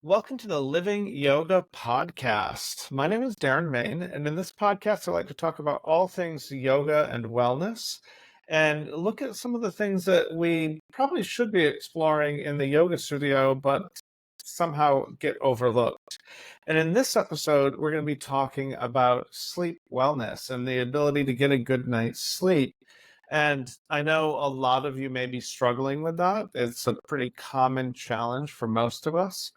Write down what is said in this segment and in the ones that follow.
Welcome to the Living Yoga Podcast. My name is Darren Main, and in this podcast, I like to talk about all things yoga and wellness and look at some of the things that we probably should be exploring in the yoga studio, but somehow get overlooked. And in this episode, we're going to be talking about sleep wellness and the ability to get a good night's sleep. And I know a lot of you may be struggling with that. It's a pretty common challenge for most of us.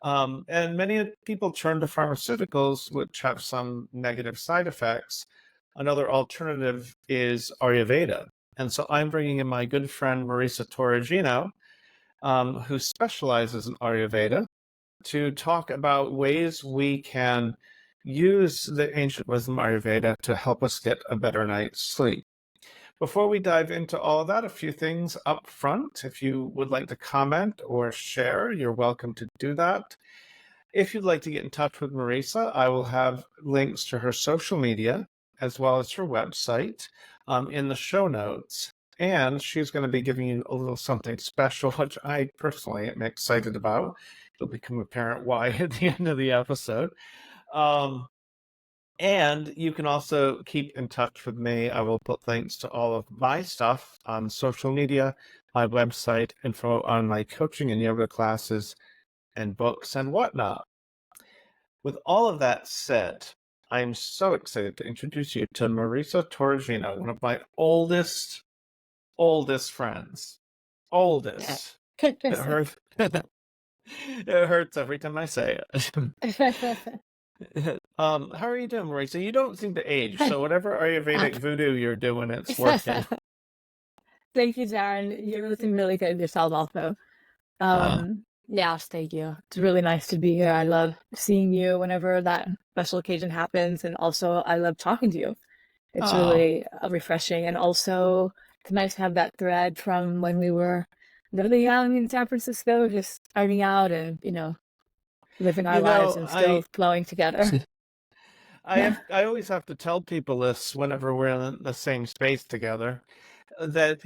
And many people turn to pharmaceuticals, which have some negative side effects. Another alternative is Ayurveda. And so I'm bringing in my good friend Marisa Toriggino, who specializes in Ayurveda, to talk about ways we can use the ancient wisdom Ayurveda to help us get a better night's sleep. Before we dive into all of that, a few things up front. If you would like to comment or share, you're welcome to do that. If you'd like to get in touch with Marisa, I will have links to her social media as well as her website in the show notes. And she's going to be giving you a little something special, which I personally am excited about. It'll become apparent why at the end of the episode. And you can also keep in touch with me. I will put links to all of my stuff on social media, my website, info on my coaching and yoga classes, and books and whatnot. With all of that said, I am so excited to introduce you to Marisa Toriggino, one of my oldest friends. Oldest. It hurts. It hurts every time I say it. How are you doing, Marisa? You don't seem to age, so whatever Ayurvedic voodoo you're doing, it's working. Thank you, Darren. You're looking really good yourself also. Yes, thank you. It's really nice to be here. I love seeing you whenever that special occasion happens, and also I love talking to you. It's really refreshing, and also it's nice to have that thread from when we were really young in San Francisco, just starting out and, living our lives and still flowing together. I always have to tell people this whenever we're in the same space together, that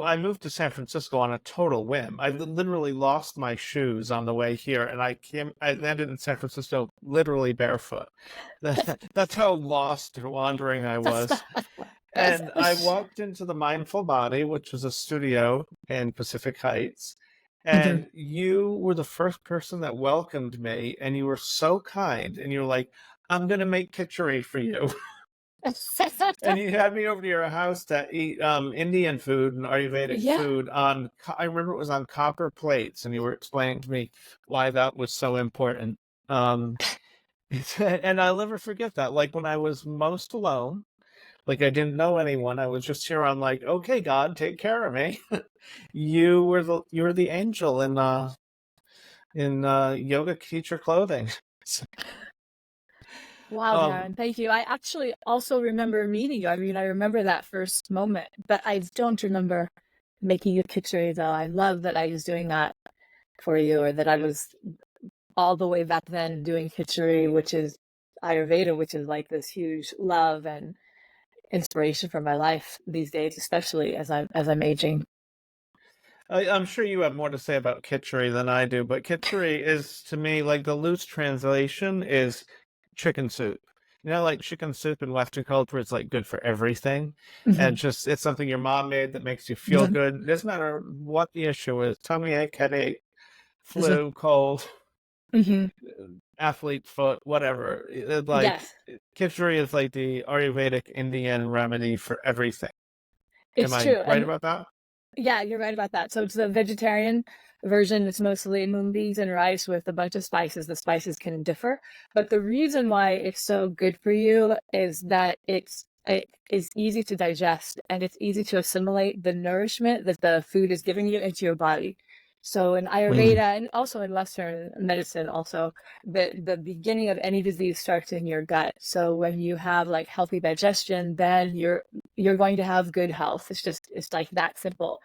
I moved to San Francisco on a total whim. I literally lost my shoes on the way here, and I landed in San Francisco literally barefoot. That's how lost and wandering I was. And I walked into the Mindful Body, which was a studio in Pacific Heights, and you were the first person that welcomed me, and you were so kind, and you were like, I'm going to make kitchery for you. And you had me over to your house to eat Indian food and Ayurvedic food on, I remember it was on copper plates, and you were explaining to me why that was so important. And I'll never forget that. Like when I was most alone, like I didn't know anyone, I was just here on like, okay, God, take care of me. You were the angel in yoga teacher clothing. Wow, Darren, thank you. I actually also remember meeting you. I mean, I remember that first moment, but I don't remember making you kitchery, though. I love that I was doing that for you, or that I was all the way back then doing kitchery, which is Ayurveda, which is like this huge love and inspiration for my life these days, especially as I'm aging. I'm sure you have more to say about kitchery than I do, but kitchery is, to me, like the loose translation is chicken soup. You know, like chicken soup in Western culture is like good for everything. And just, it's something your mom made that makes you feel good. It doesn't matter what the issue is, tummy ache, headache, flu, cold, athlete foot, whatever. Kitchery is like the Ayurvedic Indian remedy for everything. It's Am I true. right about that? Yeah, you're right about that. So it's the vegetarian version. It's mostly moon beans and rice with a bunch of spices. The spices can differ, but the reason why it's so good for you is that it is easy to digest, and it's easy to assimilate the nourishment that the food is giving you into your body. So in Ayurveda and also in Western medicine, also the beginning of any disease starts in your gut. So when you have like healthy digestion, then you're going to have good health. It's like that simple.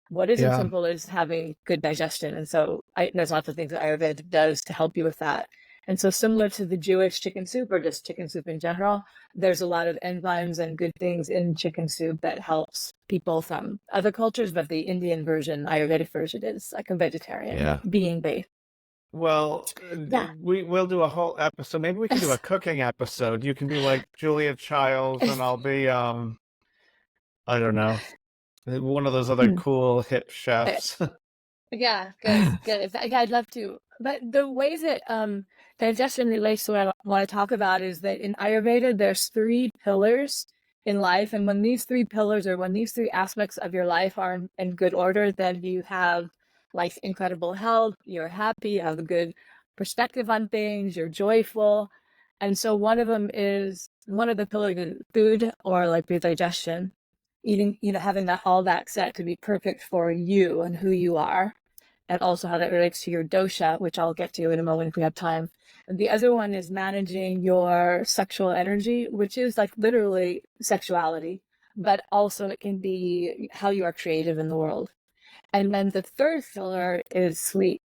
What isn't simple is having good digestion. And so there's lots of things that Ayurveda does to help you with that. And so similar to the Jewish chicken soup or just chicken soup in general, there's a lot of enzymes and good things in chicken soup that helps people from other cultures, but the Indian version, Ayurvedic version, is like a vegetarian being based. Well, Yeah. we'll do a whole episode. Maybe we can do a cooking episode. You can be like Julia Childs, and I'll be I don't know, one of those other Hmm. cool hip chefs. Yeah, good, good. Yeah, I'd love to. But the ways that digestion relates to what I want to talk about is that in Ayurveda, there's three pillars in life, and when these three pillars or when these three aspects of your life are in good order, then you have like incredible health, you're happy, you have a good perspective on things, you're joyful. And so one of the pillars is food or like the digestion, eating, having all that set to be perfect for you and who you are, and also how that relates to your dosha, which I'll get to in a moment if we have time. And the other one is managing your sexual energy, which is like literally sexuality, but also it can be how you are creative in the world. And then the third pillar is sleep.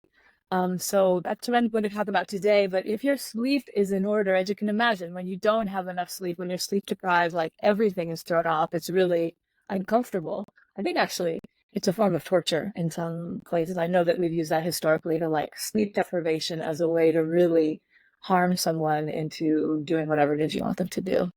So that's what I'm going to talk about today. But if your sleep is in order, as you can imagine, when you don't have enough sleep, when you're sleep deprived, like everything is thrown off, it's really uncomfortable. I think actually it's a form of torture in some places. I know that we've used that historically to like sleep deprivation as a way to really harm someone into doing whatever it is you want them to do.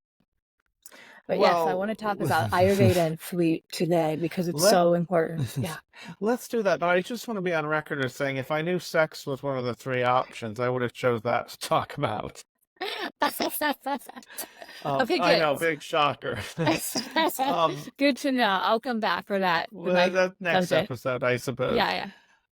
But yes, I want to Well, talk about Ayurveda and sleep today because it's let so important. Yeah. let's do that. But I just want to be on record as saying if I knew sex was one of the three options, I would have chose that to talk about. Okay, I good. know, big shocker. Um, Good to know. I'll come back for that, the well, next that next subject. episode, I suppose. Yeah,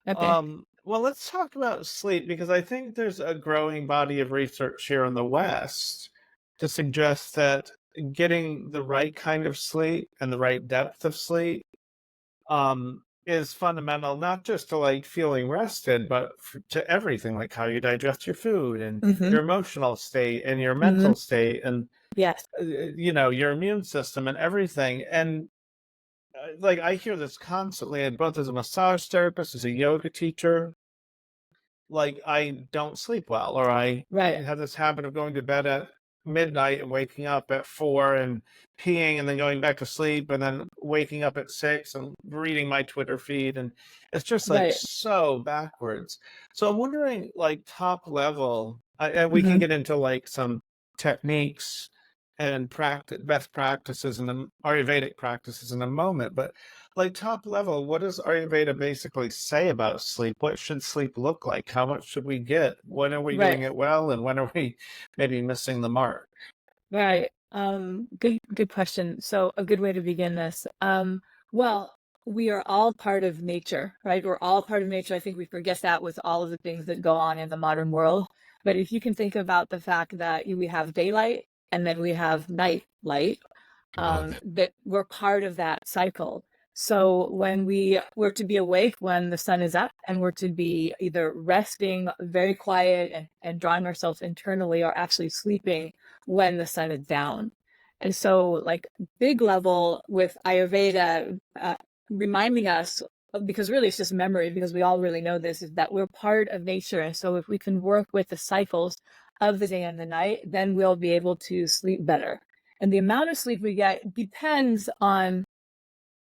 yeah. Okay. Well, let's talk about sleep because I think there's a growing body of research here in the West to suggest that getting the right kind of sleep and the right depth of sleep is fundamental, not just to like feeling rested, but to everything, like how you digest your food and Mm-hmm. your emotional state and your Mm-hmm. mental state and Yes. your immune system and everything. And like I hear this constantly, and both as a massage therapist, as a yoga teacher, like I don't sleep well, or I Right. have this habit of going to bed at midnight and waking up at 4 and peeing and then going back to sleep and then waking up at 6 and reading my Twitter feed. And it's just like Right. so backwards. So I'm wondering, like, top level, and we can Mm-hmm. get into like some techniques and best practices and the Ayurvedic practices in a moment, but like top level, what does Ayurveda basically say about sleep? What should sleep look like? How much should we get? When are we Right. doing it well, and when are we maybe missing the mark? Right. Good question. So a good way to begin this. Well, we are all part of nature, right? We're all part of nature. I think we forget that with all of the things that go on in the modern world. But if you can think about the fact that we have daylight and then we have night light, that we're part of that cycle. So when we're to be awake when the sun is up, and we're to be either resting very quiet and drawing ourselves internally, or actually sleeping when the sun is down. And so like big level with Ayurveda, reminding us, because really it's just memory, because we all really know this, is that we're part of nature. And so if we can work with the cycles of the day and the night, then we'll be able to sleep better. And the amount of sleep we get depends on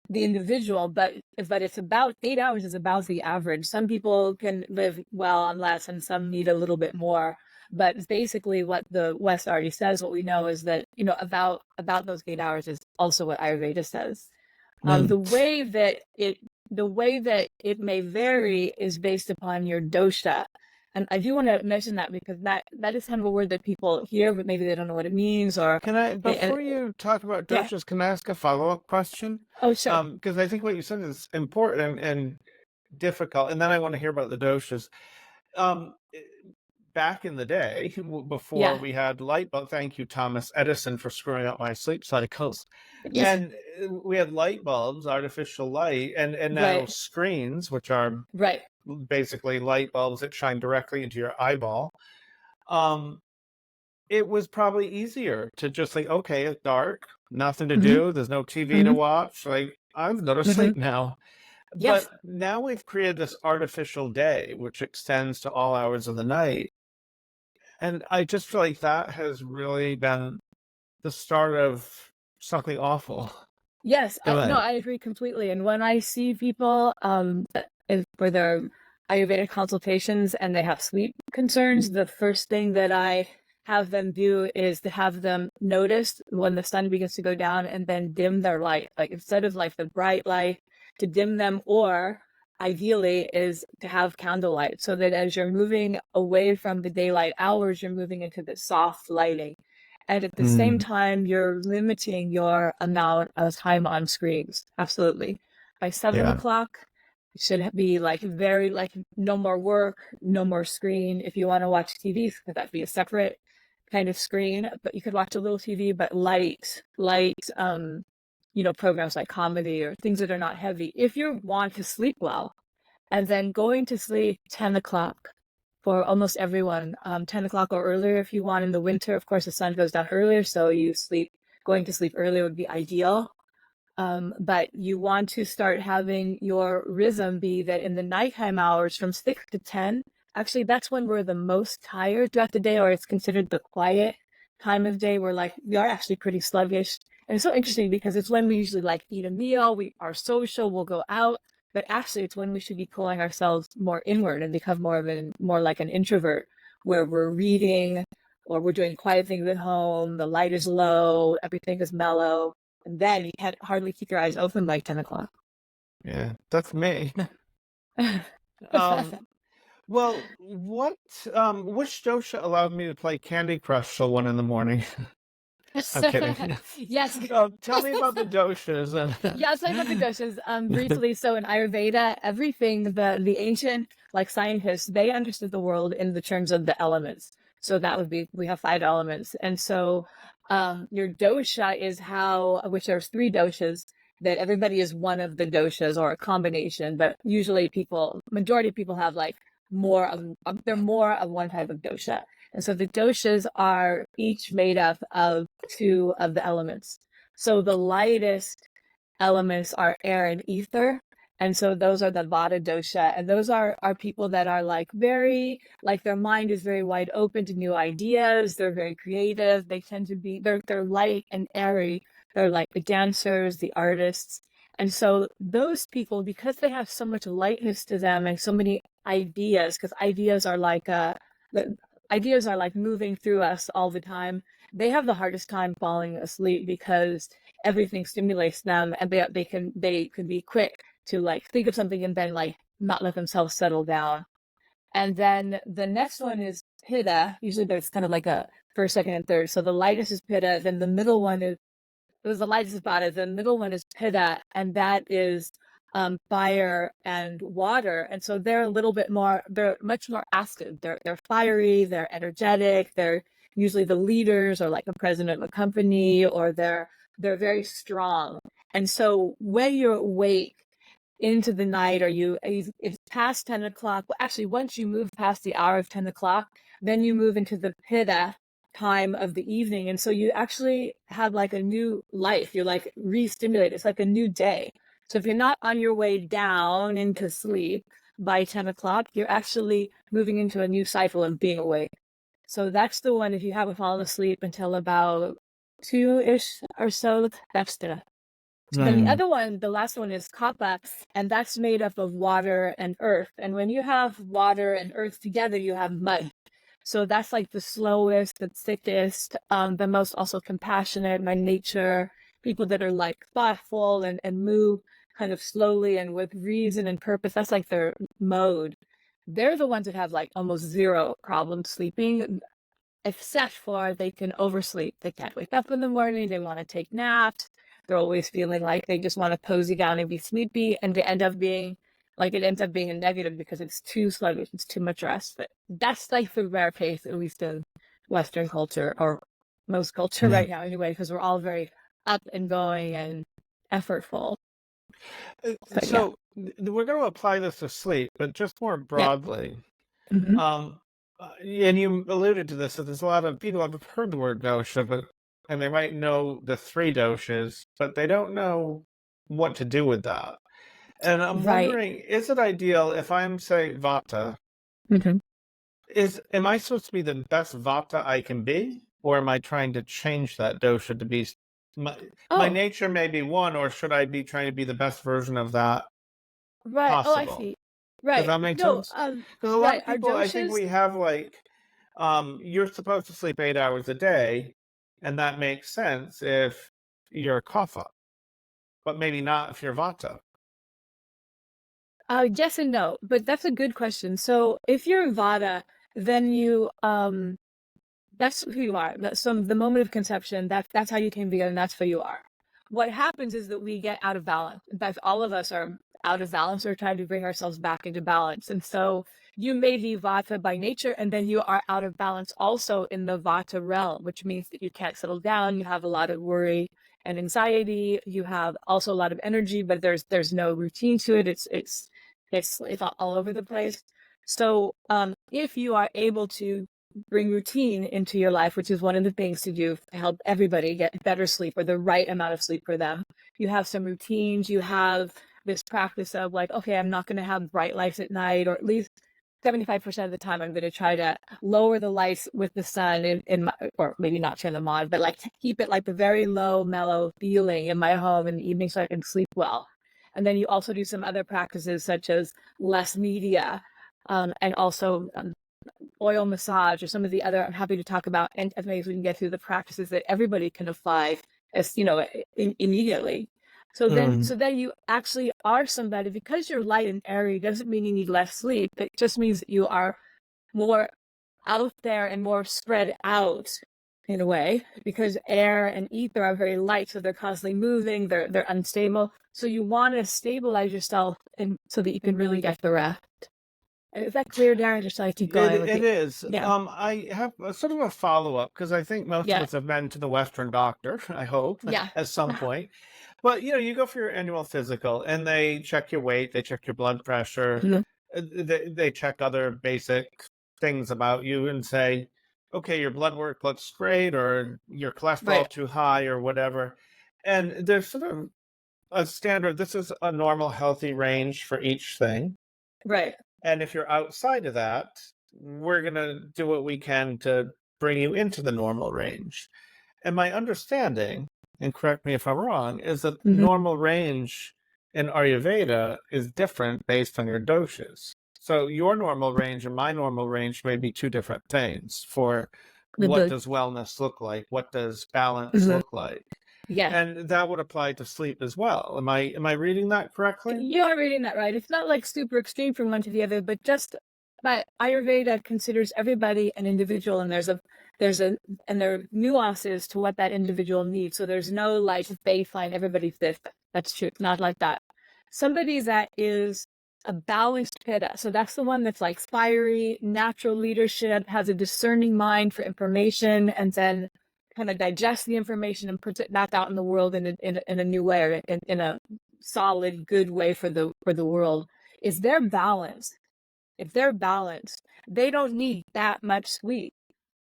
the individual, but it's about 8 hours is about the average. Some people can live well on less, and some need a little bit more. But basically, what the West already says, what we know is that about those 8 hours is also what Ayurveda says. Mm. The way that it may vary is based upon your dosha. And I do want to mention that because that is kind of a word that people hear, but maybe they don't know what it means, or Can I, uh, before you talk about yeah. doshas, can I ask a follow-up question? Oh, sure. Because I think what you said is important and difficult, and then I want to hear about the doshas. Um, Back in the day, before Yeah. we had light bulb, thank you, Thomas Edison, for screwing up my sleep cycles. Yeah. And we had light bulbs, artificial light, and now Right. screens, which are Right. basically light bulbs that shine directly into your eyeball. Um, it was probably easier to just think, okay, it's dark, nothing to Mm-hmm. do, there's no TV to Mm-hmm. watch, like I'm going to Mm-hmm. sleep now. Yes. But now we've created this artificial day, which extends to all hours of the night. And I just feel like that has really been the start of something awful. Yes. Go No, ahead. I agree completely. And when I see people, where they're Ayurvedic consultations and they have sleep concerns, the first thing that I have them do is to have them notice when the sun begins to go down and then dim their light. Like instead of like the bright light, to dim them, or ideally is to have candlelight, so that as you're moving away from the daylight hours, you're moving into the soft lighting. And at the same Mm, time, you're limiting your amount of time on screens. Absolutely. By seven yeah. o'clock, it should be like very like no more work, no more screen. If you want to watch TV, that'd be a separate kind of screen, but you could watch a little TV, but programs like comedy or things that are not heavy. If you want to sleep well, and then going to sleep 10 o'clock for almost everyone, 10 o'clock or earlier if you want. In the winter, of course, the sun goes down earlier, so going to sleep earlier would be ideal. But you want to start having your rhythm be that in the nighttime hours from 6 to 10, actually, that's when we're the most tired throughout the day, or it's considered the quiet time of day. We are actually pretty sluggish. And it's so interesting because it's when we usually like eat a meal, we are social, we'll go out, but actually it's when we should be pulling ourselves more inward and become more like an introvert, where we're reading or we're doing quiet things at home, the light is low, everything is mellow, and then you can't hardly keep your eyes open by 10 o'clock. Yeah, that's me. Um, well, which dosha allowed me to play Candy Crush till 1 in the morning? I'm kidding. Yes. Tell me about the doshas and Yeah, I'll tell you about the doshas briefly. So in Ayurveda, everything, the ancient like scientists, they understood the world in the terms of the elements. So that would be, we have 5 elements. And so your dosha is which there's 3 doshas, that everybody is one of the doshas or a combination, but usually majority of people have like they're more of one type of dosha. And so the doshas are each made up of 2 of the elements. So the lightest elements are air and ether. And so those are the Vata dosha. And those are people that are like their mind is very wide open to new ideas. They're very creative. They tend to be, they're light and airy. They're like the dancers, the artists. And so those people, because they have so much lightness to them and so many ideas, because ideas are like moving through us all the time, they have the hardest time falling asleep because everything stimulates them, and they can be quick to like think of something and then like not let themselves settle down. And then the next one is pitta. Usually there's kind of like a first, second, and third. So the lightest is pitta, then the middle one is, it was the lightest body, the middle one is pitta, and that is fire and water. And so they're they're much more active. They're fiery, they're energetic, they're usually the leaders or like the president of a company, or they're very strong. And so when you're awake into the night, or it's past 10 o'clock, well, actually, once you move past the hour of 10 o'clock, then you move into the pitta time of the evening. And so you actually have like a new life. You're like re-stimulated. It's like a new day. So if you're not on your way down into sleep by 10 o'clock, you're actually moving into a new cycle of being awake. So that's the one, if you haven't fallen asleep until about 2-ish or so, that's the. Then the other one, the last one, is kapha, and that's made up of water and earth. And when you have water and earth together, you have mud. So that's like the slowest, the thickest, the most also compassionate by nature, people that are like thoughtful and move kind of slowly and with reason and purpose. That's like their mode. They're the ones that have like almost zero problem sleeping, except for they can oversleep. They can't wake up in the morning. They want to take naps. They're always feeling like they just want to cozy down and be sleepy, and it ends up being a negative because it's too sluggish, it's too much rest. But that's like the rare case, at least in Western culture, or most culture right now anyway, because we're all very up and going and effortful. But yeah, So we're going to apply this to sleep, but just more yeah. broadly. Hmm. Um, and you alluded to this, that there's a lot of people have heard the word dosha, and they might know the 3 doshas, but they don't know what to do with that. And I'm Right. wondering, is it ideal if I'm, say, Vata, Hmm. am I supposed to be the best Vata I can be? Or am I trying to change that dosha to be, my Oh, nature may be one, or should I be trying to be the best version of that right. Oh, I possible? see. Does Right. that make No, sense? Because a lot right. of Our people, I think doshas, we have like, you're supposed to sleep 8 hours a day, and that makes sense if you're kapha, but maybe not if you're vata. yes and no, but that's a good question. So if you're Vata, then that's who you are. That's the moment of conception. That's how you came together, and that's who you are. What happens is that we get out of balance. In fact, all of us are out of balance. We're trying to bring ourselves back into balance. And so you may be Vata by nature, and then you are out of balance also in the Vata realm, which means that you can't settle down. You have a lot of worry and anxiety. You have also a lot of energy, but there's no routine to it. It's all over the place. So if you are able to bring routine into your life, which is one of the things to do to help everybody get better sleep or the right amount of sleep for them. You have some routines, you have this practice of like, okay, I'm not going to have bright lights at night, or at least 75% of the time I'm going to try to lower the lights with the sun in my, or maybe not turn them on, but like keep it like a very low, mellow feeling in my home in the evening so I can sleep well. And then you also do some other practices such as less media, and also oil massage or some of the other, I'm happy to talk about, and as maybe we can get through the practices that everybody can apply as, immediately. So then you actually are somebody, because you're light and airy doesn't mean you need less sleep. It just means that you are more out there and more spread out in a way, because air and ether are very light, so they're constantly moving, they're unstable. So you want to stabilize yourself and so that you can really get the rest. Is that clear, Darren? Just so I keep going with It you. is. Yeah. I have a sort of a follow-up because I think most of Yeah. us have been to the Western doctor, I hope, Yeah. at some point. But you go for your annual physical and they check your weight, they check your blood pressure, Mhm. they check other basic things about you and say, okay, your blood work looks great, or your cholesterol Right. too high, or whatever. And there's sort of a standard, this is a normal, healthy range for each thing. Right. And if you're outside of that, we're going to do what we can to bring you into the normal range. And my understanding, and correct me if I'm wrong, is that Mm-hmm. normal range in Ayurveda is different based on your doshas. So your normal range and my normal range may be two different things for what does wellness look like? What does balance Mm-hmm. look like? Yeah. And that would apply to sleep as well. Am I reading that correctly? You are reading that right. It's not like super extreme from one to the other, but Ayurveda considers everybody an individual, and and there are nuances to what that individual needs. So there's no like baseline, everybody's this. That's true. It's not like that. Somebody that is a balanced pitta. So that's the one that's like fiery, natural leadership, has a discerning mind for information, and then kind of digests the information and puts it back out in the world in a new way, or in a solid, good way for the world. Is they're balanced. If they're balanced, they don't need that much sleep.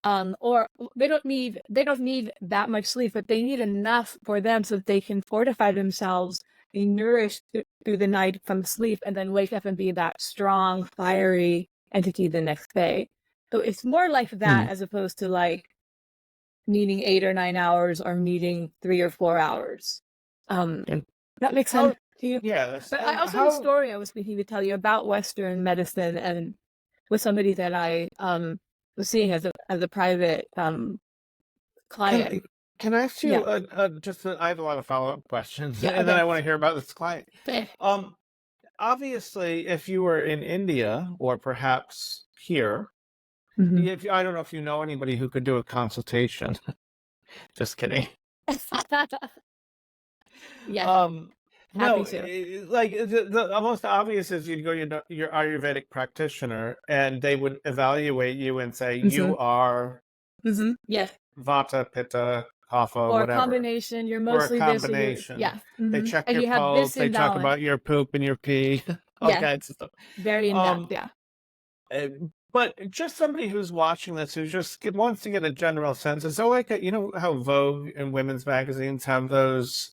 Or they don't need that much sleep, but they need enough for them so that they can fortify themselves, be nourished through the night from sleep, and then wake up and be that strong, fiery entity the next day. So it's more like that as opposed to like needing 8 or 9 hours or needing 3 or 4 hours. That makes sense to you? Yes. But I And also have a how story I was thinking to tell you about Western medicine, and with somebody that I was seeing as a private client. can can I ask Yeah. you I have a lot of follow-up questions, Yeah. and then Okay. I want to hear about this client. Okay. Obviously, if you were in India or perhaps here, Mhm. if I don't know if you know anybody who could do a consultation. Just kidding. Yes. Um, Happy no, to. like the most obvious is you'd go your Ayurvedic practitioner, and they would evaluate you and say you are Yes. Vata, Pitta, Kapha, Or a whatever, combination. You're or a mostly this, or you're, combination. yeah. They check And your you have pulse, this they talk imbalance. about your poop and your pee, all Yeah. kinds of stuff. Very in depth. Um, Yeah. uh, but just somebody who's watching this who wants to get a general sense. Is there like how Vogue and women's magazines have those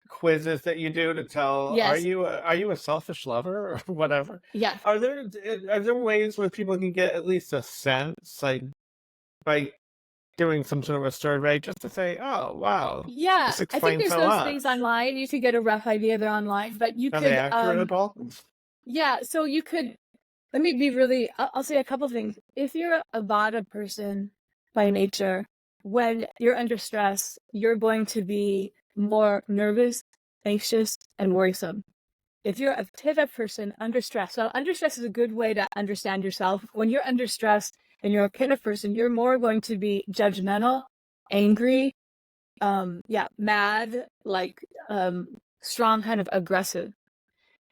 quizzes that you do to tell Yes. are you a selfish lover or whatever? Yeah. Are there ways where people can get at least a sense, like by doing some sort of a survey, just to say, oh wow, Yeah. this I think explains there's so those things much. online. You could get a rough idea. They're online, but you Are they could accurate at all? Yeah, so you could, let me be really, I'll say a couple things. If you're a Vata person by nature, when you're under stress, you're going to be more nervous, anxious, and worrisome. If you're a Pitta person under stress, so under stress is a good way to understand yourself. When you're under stress and you're a Pitta person, you're more going to be judgmental, angry, mad, like strong, kind of aggressive.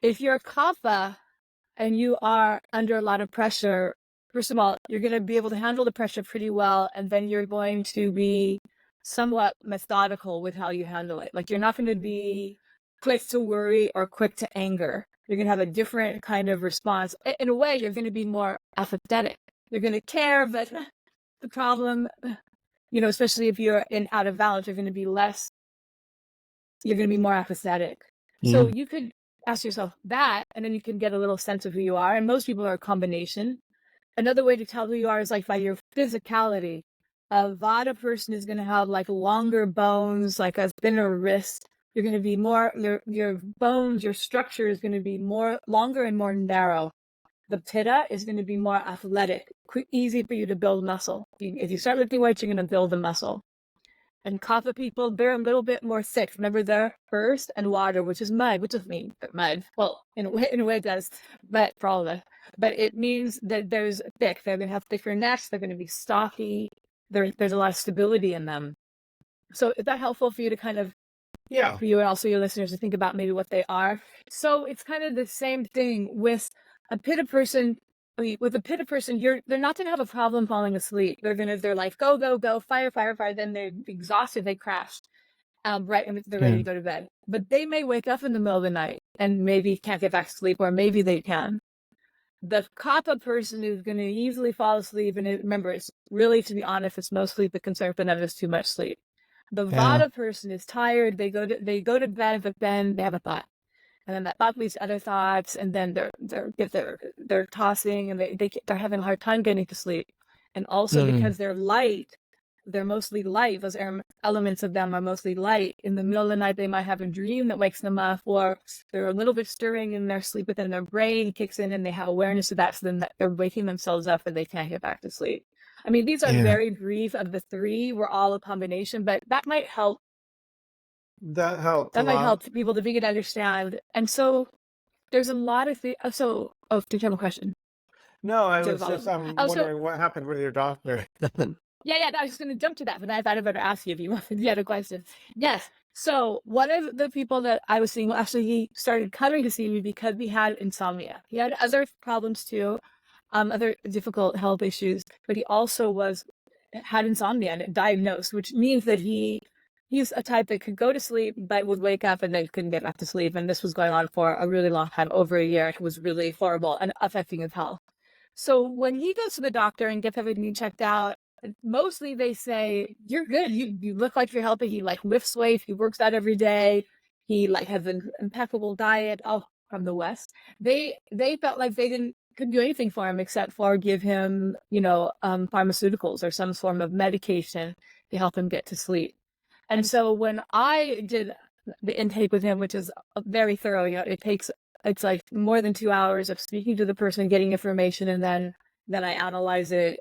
If you're a Kapha and you are under a lot of pressure, first of all, you're going to be able to handle the pressure pretty well, and then you're going to be somewhat methodical with how you handle it. Like, you're not going to be quick to worry or quick to anger. You're going to have a different kind of response. In a way, you're going to be more apathetic. You're going to care, but the problem, especially if you're in out of balance, you're going to be more apathetic. Yeah. So you could ask yourself that, and then you can get a little sense of who you are. And most people are a combination. Another way to tell who you are is like by your physicality. A Vata person is going to have like longer bones, like a thinner wrist. You're going to be more, your bones, your structure is going to be more longer and more narrow. The Pitta is going to be more athletic, easy for you to build muscle. If you start lifting weights, you're going to build the muscle. And Kapha people, they're a little bit more thick. Remember, they're earth and water, which is mud, which doesn't mean mud. Well, in a way it does, but for all of us. But it means that there's thick. They're going to have thicker necks. They're going to be stocky. There's a lot of stability in them. So is that helpful for you to kind of, Yeah. for you and also your listeners to think about maybe what they are? So it's kind of the same thing with a Pitta person. With a Pitta person, they're not going to have a problem falling asleep. They're like, go, go, go, fire, fire, fire. Then they're exhausted, they crash. Right, and they're ready to go to bed. But they may wake up in the middle of the night and maybe can't get back to sleep, or maybe they can. The Kapha person is going to easily fall asleep, and remember, it's really, to be honest, it's mostly the concern for them is too much sleep. The Vata person is tired. They go to bed, but then they have a thought. And then that thought leads to other thoughts, and then they're tossing, and they're having a hard time getting to sleep. And also because they're light, they're mostly light. Those elements of them are mostly light. In the middle of the night, they might have a dream that wakes them up, or they're a little bit stirring in their sleep, but then their brain kicks in and they have awareness of that. So then they're waking themselves up and they can't get back to sleep. I mean, these are very brief of the three. We're all a combination, but that might help. That helped That a might lot. help people to begin to understand. And so there's a lot of things. Did you have a question? No, I'm Oh, so wondering what happened with your doctor. yeah, I was just going to jump to that, but I thought I better ask you if you had a question. Yes. So one of the people that I was seeing, actually, he started coming to see me because he had insomnia. He had other problems too, other difficult health issues, but he also had insomnia and diagnosed, which means that he's a type that could go to sleep, but would wake up and then couldn't get back to sleep. And this was going on for a really long time, over a year. It was really horrible and affecting his health. So when he goes to the doctor and gets everything checked out, mostly they say, you're good. You look like you're healthy. He like lifts weights. He works out every day. He like has an impeccable diet. Oh, from the West. They felt like they couldn't do anything for him except for give him, pharmaceuticals or some form of medication to help him get to sleep. And so when I did the intake with him, which is very thorough, it's like more than 2 hours of speaking to the person, getting information, and then I analyze it.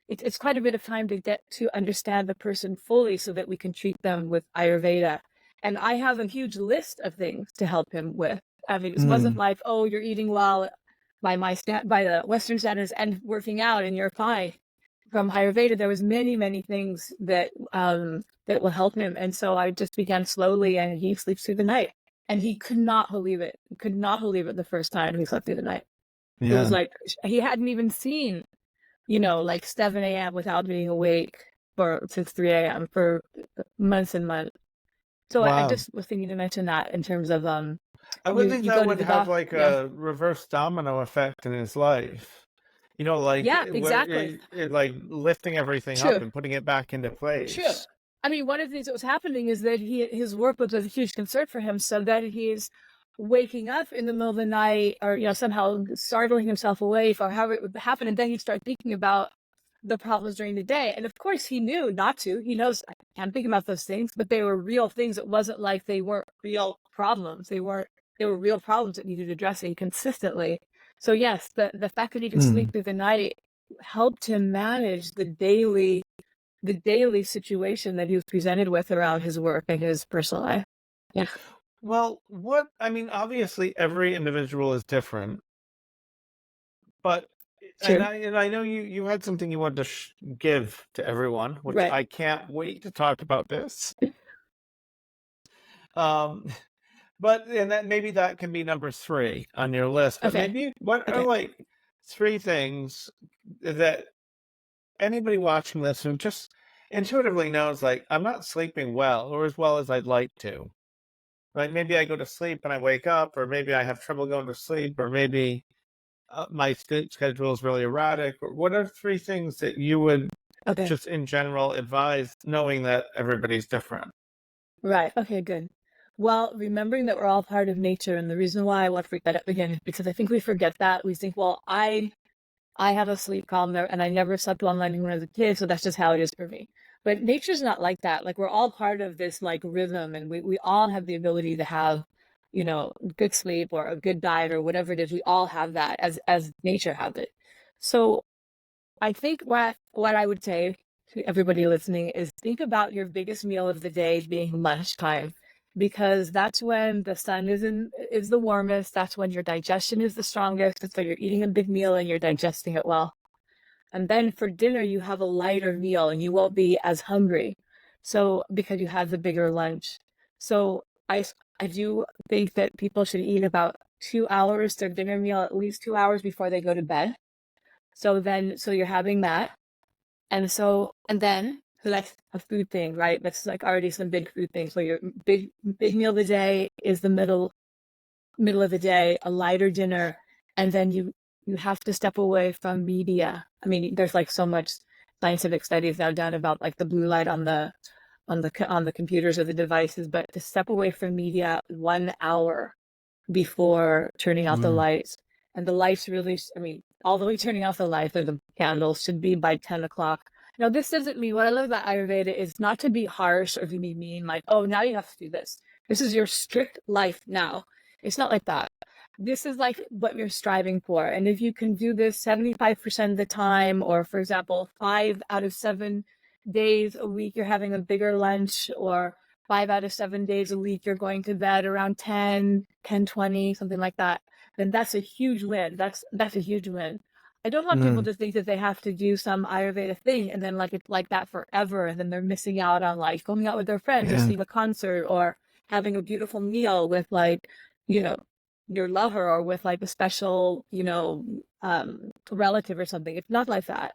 It's quite a bit of time to get to understand the person fully so that we can treat them with Ayurveda. And I have a huge list of things to help him with. I mean, it wasn't like, oh, you're eating well by the Western standards and working out and you're fine. From Ayurveda, there was many, many things that will help him. And so I just began slowly, and he sleeps through the night. And he could not believe it. Could not believe it the first time he slept through the night. It was like he hadn't even seen, like 7 a.m. without being awake since 3 a.m. for months and months. So I just was thinking to mention that in terms of I would think that would have like yeah. a reverse domino effect in his life. Like Yeah, exactly. like lifting everything True. up and putting it back into place. True. I mean, one of the things that was happening is that his work was a huge concern for him, so that he's waking up in the middle of the night, or somehow startling himself awake, or however it would happen, and then he'd start thinking about the problems during the day. And of course, he knew not to. He knows I can't think about those things, but they were real things. It wasn't like they weren't real problems. They there were real problems that needed addressing consistently. So yes, the fact that he could sleep through the night helped him manage the daily situation that he was presented with around his work and his personal life. Yeah. Well, I mean, obviously every individual is different, but True. and I know you had something you wanted to give to everyone, which Right. I can't wait to talk about this. Um, but and that maybe that can be number 3 on your list. But Okay. maybe what are Okay. like 3 things that anybody watching this who just intuitively knows, like, I'm not sleeping well or as well as I'd like to. Right? Maybe I go to sleep and I wake up, or maybe I have trouble going to sleep, or maybe my sleep schedule is really erratic. Or what are 3 things that you would Okay. just in general advise, knowing that everybody's different? Right. Okay, good. Well, remembering that we're all part of nature, and the reason why I want to bring that up again is because I think we forget that. We think, well, I have a sleep problem and I never slept well night when I was a kid, so that's just how it is for me. But nature's not like that. Like we're all part of this like rhythm, and we all have the ability to have, good sleep or a good diet or whatever it is. We all have that as nature has it. So I think what I would say to everybody listening is think about your biggest meal of the day being lunchtime, because that's when the sun is the warmest. That's when your digestion is the strongest. That's when you're eating a big meal and you're digesting it well. And then for dinner, you have a lighter meal and you won't be as hungry. So because you have the bigger lunch. So I do think that people should eat about 2 hours, their dinner meal at least 2 hours before they go to bed. So you're having that. So that's a food thing, right? That's like already some big food things. So your big meal of the day is the middle of the day, a lighter dinner, and then you have to step away from media. I mean, there's like so much scientific studies now done about like the blue light on the computers or the devices, but to step away from media 1 hour before turning out the Mm. lights. And the lights really, I mean, all the way turning off the lights or the candles should be by 10 o'clock. Now, this doesn't mean, what I love about Ayurveda is not to be harsh or to be mean, like, oh, now you have to do this. This is your strict life now. It's not like that. This is like what you're striving for. And if you can do this 75% of the time, or for example, 5 out of 7 days a week, you're having a bigger lunch, or 5 out of 7 days a week, you're going to bed around 10:20, something like that, then that's a huge win. That's a huge win. I don't want people Mm. to think that they have to do some Ayurveda thing and then like it's like that forever, and then they're missing out on like going out with their friends or Yeah. seeing a concert or having a beautiful meal with like, you know, your lover or with like a special, relative or something. It's not like that.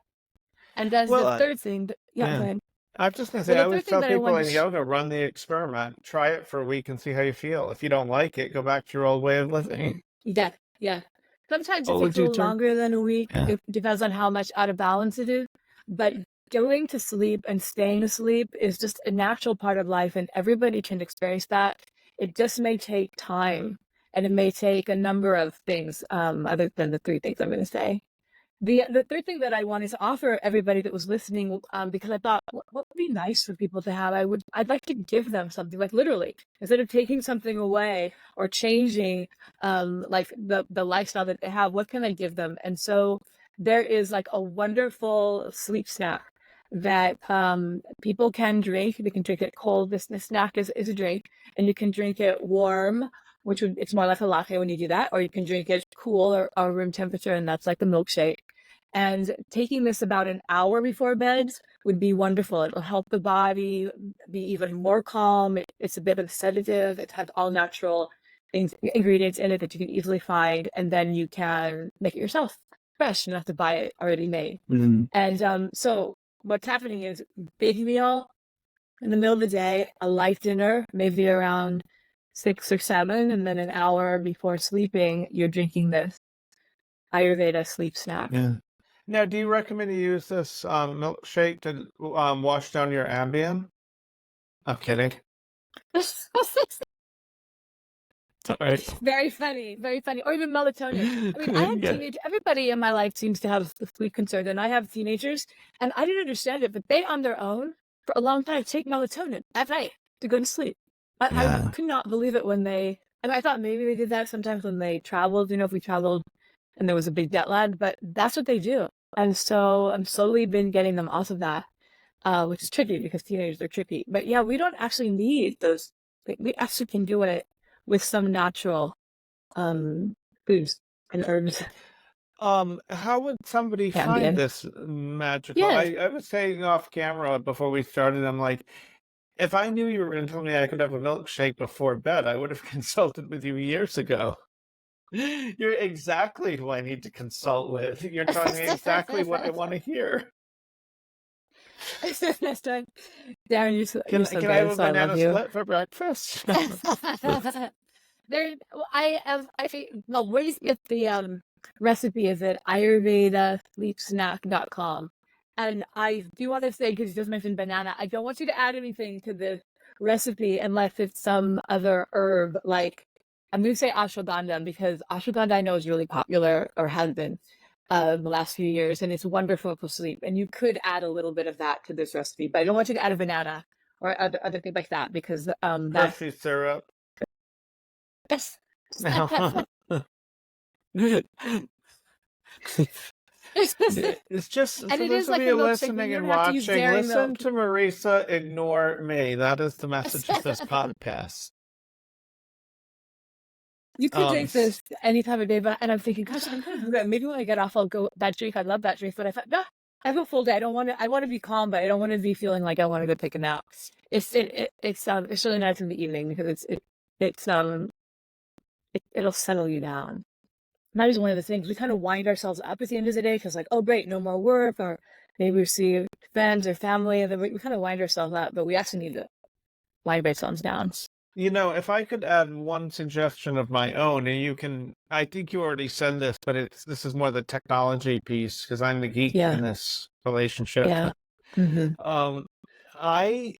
And as Well, the third thing, yeah, go yeah. ahead. I was just gonna Well, say, I the always third thing tell that I people wanted in to yoga, run the experiment, try it for a week and see how you feel. If you don't like it, go back to your old way of living. Yeah, yeah. Sometimes it What takes would a you little turn? longer than a week. Yeah. It depends on how much out of balance it is. But going to sleep and staying asleep is just a natural part of life, and everybody can experience that. It just may take time, and it may take a number of things, other than the 3 things I'm going to say. The third thing that I wanted to offer everybody that was listening, because I thought, what would be nice for people to have? I'd like to give them something, like literally, instead of taking something away or changing, like the lifestyle that they have. What can I give them? And so there is like a wonderful sleep snack that people can drink. They can drink it cold. This snack is a drink, and you can drink it warm, it's more like a latte when you do that, or you can drink it cool or room temperature, and that's like a milkshake. And taking this about an hour before bed would be wonderful. It'll help the body be even more calm. It's a bit of a sedative. It has all natural ingredients in it that you can easily find, and then you can make it yourself fresh, not to buy it already made. Mm. And so what's happening is big meal in the middle of the day, a light dinner, maybe around 6 or 7, and then an hour before sleeping, you're drinking this Ayurveda sleep snack. Yeah. Now, do you recommend you use this milkshake to wash down your Ambien? I'm kidding. Sorry. Very funny, very funny. Or even melatonin. I mean, I have Yeah. everybody in my life seems to have sleep concerns, and I have teenagers, and I didn't understand it, but they on their own for a long time take melatonin at night to go to sleep. I Yeah. could not believe it when they And I thought maybe they did that sometimes when they traveled, if we traveled and there was a big jet lag, but that's what they do. And so I'm slowly been getting them off of that, which is tricky because teenagers are tricky. But yeah, we don't actually need those. We actually can do it with some natural um foods and herbs. How would somebody find Ambien. this magical? Yes. I was saying off camera before we started, I'm like, if I knew you were going to tell me I could have a milkshake before bed, I would have consulted with you years ago. You're exactly who I need to consult with. You're telling me exactly what I want to hear. Next time. Darren, you're so Can I have good, a so I love banana you. split for breakfast? There, I have. I think. Well, where you get the recipe is at ayurvedasleepsnack.com. And I do want to say, because you just mentioned banana, I don't want you to add anything to the recipe unless it's some other herb. Like I'm going to say ashwagandha because ashwagandha I know is really popular or has been the last few years, and it's wonderful for sleep. And you could add a little bit of that to this recipe, but I don't want you to add a banana or other things like that because that's Hershey syrup. Yes. No. It's just And for it those is of like a you milkshake, but listening you and don't have to use watching, dairy listen milk. to Marisa, ignore me. That is the message of this podcast. You could Um, drink this any time of day, but and I'm thinking, gosh, maybe when I get off, I'll go that drink. I love that drink, but I thought, no, I have a full day. I don't want to. I want to be calm, but I don't want to be feeling like I want to go take a nap. It's really nice in the evening because it'll settle you down. And that is one of the things we kind of wind ourselves up at the end of the day because like, oh great, no more work, or maybe we see friends or family, and then we kind of wind ourselves up, but we actually need to wind ourselves down. if I could add one suggestion of my own, and I think you already said this, but this is more the technology piece because I'm the geek Yeah, in this relationship. yeah. Mm-hmm. Um, a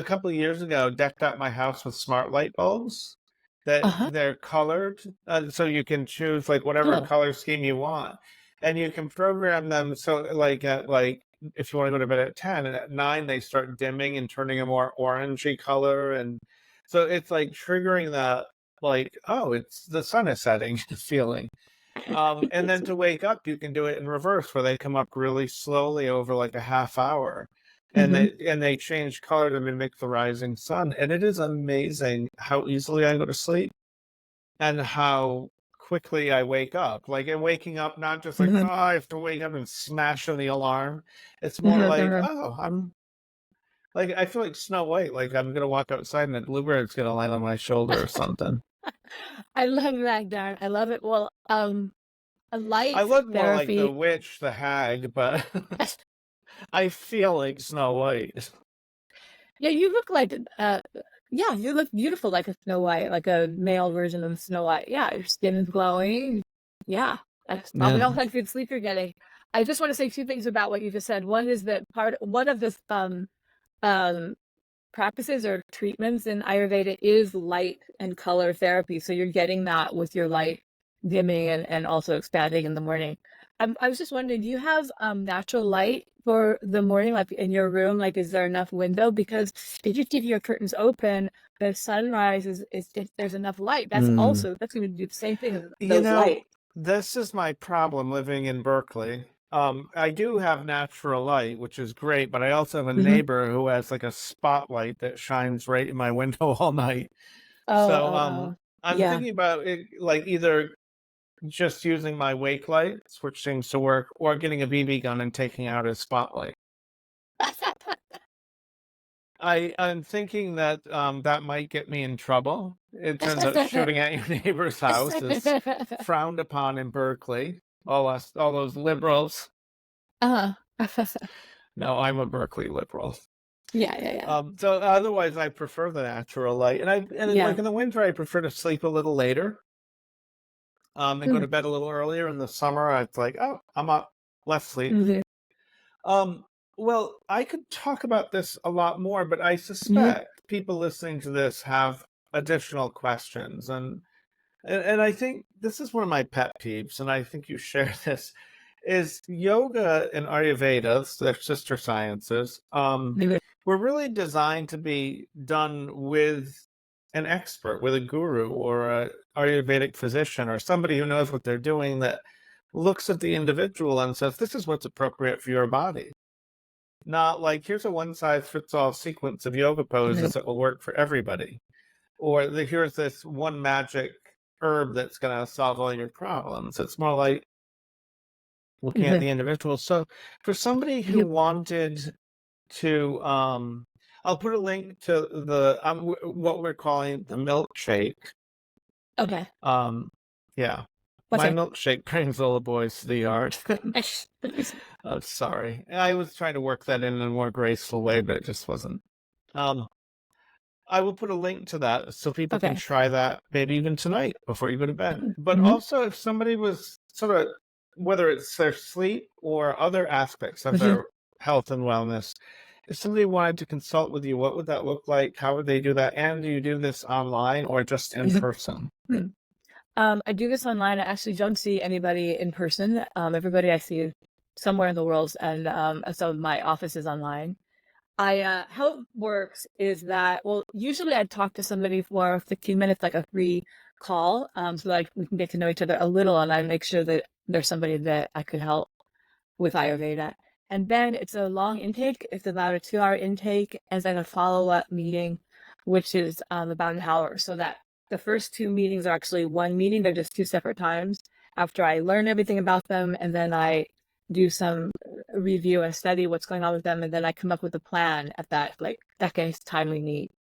couple of years ago, decked out my house with smart light bulbs that Uh-huh. they're colored, so you can choose like whatever Cool. color scheme you want, and you can program them so like if you want to go to bed at 10 and at 9 they start dimming and turning a more orangey color, and so it's like triggering that like, oh, it's the sun is setting feeling. And then to wake up, you can do it in reverse, where they come up really slowly over like a half hour, and Mm-hmm. they change color to mimic the rising sun. And it is amazing how easily I go to sleep and how quickly I wake up. Like, and waking up not just like, Mm-hmm. oh, I have to wake up and smash on the alarm. It's more like, Mm-hmm. oh, I'm like, I feel like Snow White. Like I'm gonna walk outside and a bluebird's gonna land on my shoulder or something. I love that, Darren. I love it. Well, a I light look more like the therapy. witch, the hag, but I feel like Snow White. Yeah, you look like yeah, you look beautiful like a Snow White, like a male version of Snow White. Yeah, your skin is glowing. Yeah, that's probably Yeah. all that good sleep you're getting. I just want to say two things about what you just said. One is that one of the um practices or treatments in Ayurveda is light and color therapy. So you're getting that with your light dimming and also expanding in the morning. I was just wondering, do you have natural light for the morning, like in your room? Like, is there enough window? Because if you keep your curtains open, the sunrise is if there's enough light, that's Mm. going to do the same thing as You those know, light. this is my problem living in Berkeley. I do have natural light, which is great, but I also have a Mm-hmm. neighbor who has like a spotlight that shines right in my window all night. Oh, So, oh, oh, I'm yeah. thinking about it, like either just using my wake lights, which seems to work, or getting a BB gun and taking out his spotlight. I'm thinking that that might get me in trouble. It turns out shooting at your neighbor's house is frowned upon in Berkeley. All those liberals. uh-huh. No, I'm a Berkeley liberal. Yeah, yeah, yeah. So otherwise, I prefer the natural light, like Yeah. in the winter, I prefer to sleep a little later. And go Mm-hmm. to bed a little earlier. In the summer, it's like, oh, I'm up, less sleep. Mm-hmm. Um, well, I could talk about this a lot more, but I Mm-hmm. suspect people listening to this have additional questions, and I think this is one of my pet peeves, and I think you share this, is yoga and Ayurveda, their sister sciences, Mm-hmm. were really designed to be done with an expert, with a guru or a Ayurvedic physician or somebody who knows what they're doing, that looks at the individual and says, this is what's appropriate for your body. Not like, here's a one size fits all sequence of yoga poses that will work for everybody. Or here's this one magic herb that's going to solve all your problems. It's more like looking at the individual. So for somebody who Yep. wanted to, I'll put a link to the what we're calling the milkshake. Okay. Yeah, What's my that? milkshake brings all the boys to the yard. Oh, sorry, I was trying to work that in a more graceful way, but it just wasn't. I will put a link to that so people can Okay. try that maybe even tonight before you go to bed. But Mhm. also, if somebody was sort of, whether it's their sleep or other aspects of Mhm. their health and wellness, if somebody wanted to consult with you, what would that look like? How would they do that? And do you do this online or just in person? I do this online. I actually don't see anybody in person. Everybody I see somewhere in the world, and so my office is online. How it works is that, well, usually I'd talk to somebody for 15 minutes, like a free call, so that we can get to know each other a little, and I make sure that there's somebody that I could help with Ayurveda. And then it's a long intake. It's about a 2-hour intake, and then a follow-up meeting, which is about an hour. So that the first 2 meetings are actually one meeting. They're just 2 separate times after I learn everything about them, and then I do some review and study what's going on with them, and then I come up with a plan at that case time we meet.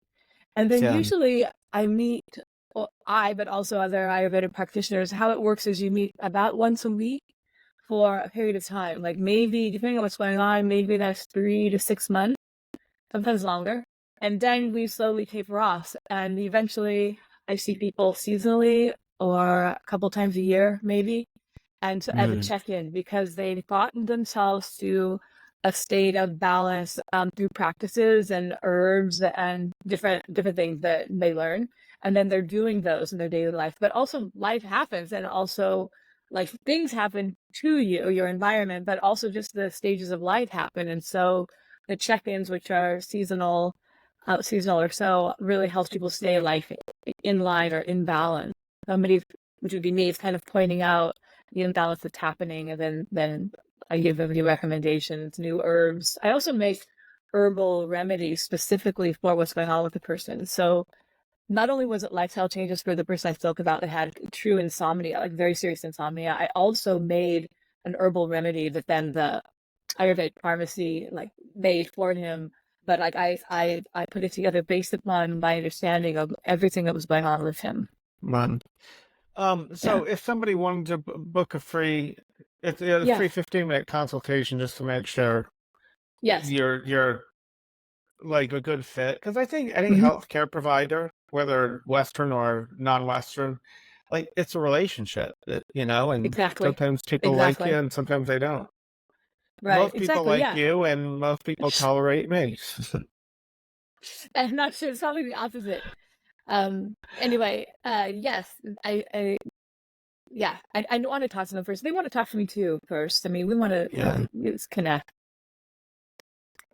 And then Yeah. usually I meet, well, but also other Ayurvedic practitioners. How it works is you meet about once a week for a period of time, like maybe depending on what's going on, maybe that's 3 to 6 months, sometimes longer. And then we slowly taper off. And eventually I see people seasonally or a couple times a year, maybe, and so as a check-in, because they've gotten themselves to a state of balance through practices and herbs and different things that they learn, and then they're doing those in their daily life. But also life happens, and also like things happen to you, your environment, but also just the stages of life happen. And so the check-ins, which are seasonal or so, really helps people stay life in line or in balance. Somebody, which would be me, is kind of pointing out the imbalance that's happening, and then I give them new recommendations, new herbs. I also make herbal remedies specifically for what's going on with the person. So not only was it lifestyle changes for the person I spoke about that had true insomnia, like very serious insomnia, I also made an herbal remedy that then the Ayurvedic pharmacy like made for him. But like I put it together based upon my understanding of everything that was going on with him. Run. Yeah. So if somebody wanted to book a free, it's a Yeah. free 15-minute consultation just to make sure Yes. you're like a good fit, because I think any Mhm. healthcare provider, whether Western or non-Western, like it's a relationship, and Exactly. sometimes people like you Exactly. and sometimes they don't. Right. Most people Exactly. like Yeah. you and most people tolerate me. I'm not sure. It's probably the opposite. Anyway, yes, I yeah, I want to talk to them first. They want to talk to me too first. I mean, we want to Yeah. just connect.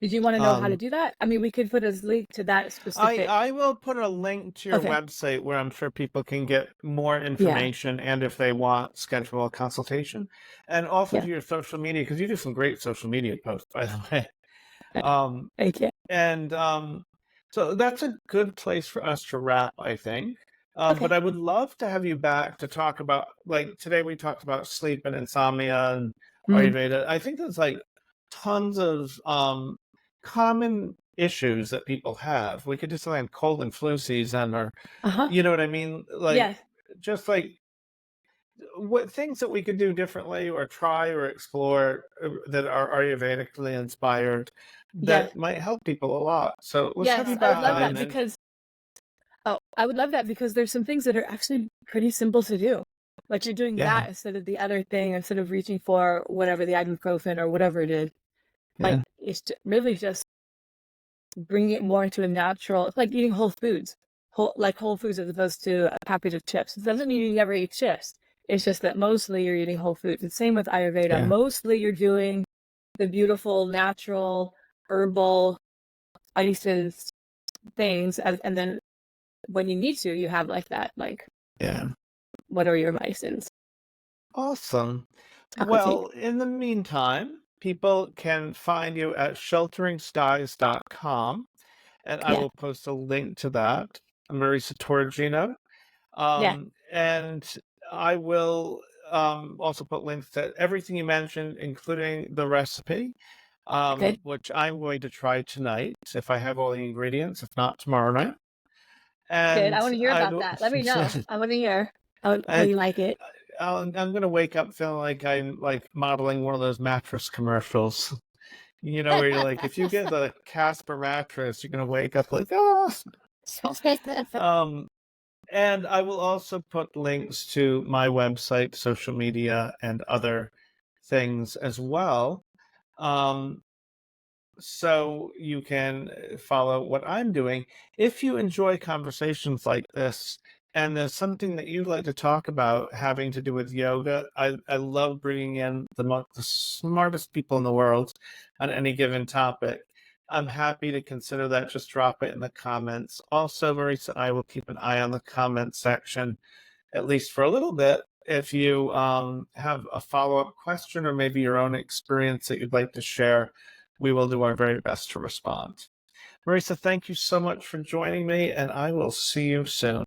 Did you want to know how to Um, do that? I mean, we could put a link to that I specific. I will put a link to your Okay. website where I'm sure people can get more Yeah. information, and if they want, schedule a consultation, and also Yeah. to your social media, because you do some great social media posts, by the way. Um, Thank you. and so that's a good place for us to wrap, I think. But Okay. I would love to have you back to talk about, like today we talked about sleep and insomnia and Mm. Ayurveda. I think there's like tons of common issues that people have. We could do something like cold and flu season, or Uh-huh. you know what I mean? Like Yes. just like what things that we could do differently or try or explore that are Ayurvedically inspired Yes. that might help people a lot. So let's have Yes. you I would back love that on, and because I would love that because there's some things that are actually pretty simple to do. Like you're doing yeah, that instead of the other thing, instead of reaching for whatever the ibuprofen or whatever it is. Like yeah, it's really just bringing it more into a natural. It's like eating whole foods, whole foods as opposed to a package of chips. It doesn't mean you never eat chips. It's just that mostly you're eating whole foods. The same with Ayurveda. yeah, Mostly you're doing the beautiful, natural, herbal, spices things, and then when you need to, you have like that, like, Yeah. what are your vices? Awesome. I'll continue. Well, in the meantime, people can find you at shelteringskies.com, and I Yeah. will post a link to that. Marisa Toriggino. Yeah. And I will also put links to everything you mentioned, including the recipe, Good. which I'm going to try tonight if I have all the ingredients, if not tomorrow night. Good. I And want to hear I about will, that. Let me know. I want to hear how I, you like it. I'm going to wake up feeling like I'm like modeling one of those mattress commercials. You know, where you're like, if you get the Casper mattress, you're going to wake up like, oh. Um, And I will also put links to my website, social media, and other things as well. Um, so you can follow what I'm doing. If you enjoy conversations like this, and there's something that you'd like to talk about having to do with yoga, I love bringing in the smartest people in the world on any given topic. I'm happy to consider that. Just drop it in the comments. Also, Marisa and I will keep an eye on the comment section, at least for a little bit. If you have a follow-up question or maybe your own experience that you'd like to share, we will do our very best to respond. Marisa, thank you so much for joining me, and I will see you soon.